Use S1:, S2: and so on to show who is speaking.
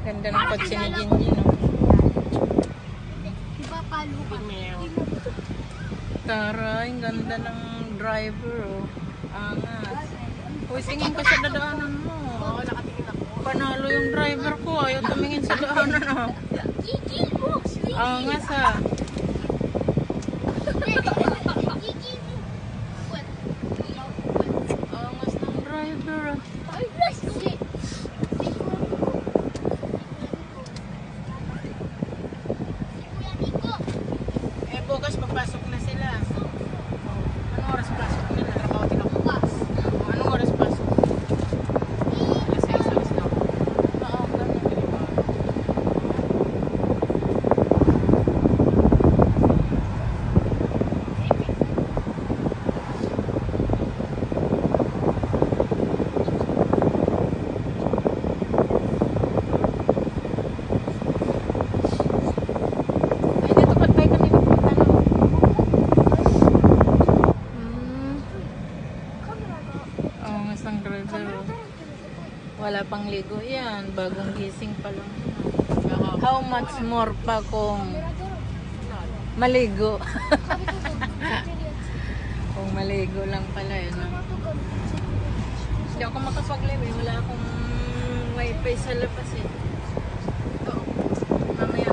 S1: Ganda ng kotse ni Gingy, no? Taray, ganda ng driver, oh. Angas. Uy, tingin ka sa dadaanan mo.
S2: Oo, nakatingin ako.
S1: Panalo yung driver ko. Ayaw tumingin sa daanan, oh. Angas, ah. Angas ng driver, ah. Eh, bukas papasok na sila. Anong oras pasok nila?
S2: Trabaho din ako bukas.
S1: Anong oras pasok?
S2: Kasi alis na ako.
S1: Oo, ganun. Ay, dito ba't tayo kami nagpunta, no? Oo, nga sang driver, oh. Wala pang ligo yan. Bagong gising pa lang. How much more pa kung maligo? Kung maligo lang pala, yun. Hindi ako makapag-live, eh. Wala akong wifi sa labas, eh. Ito. Mamaya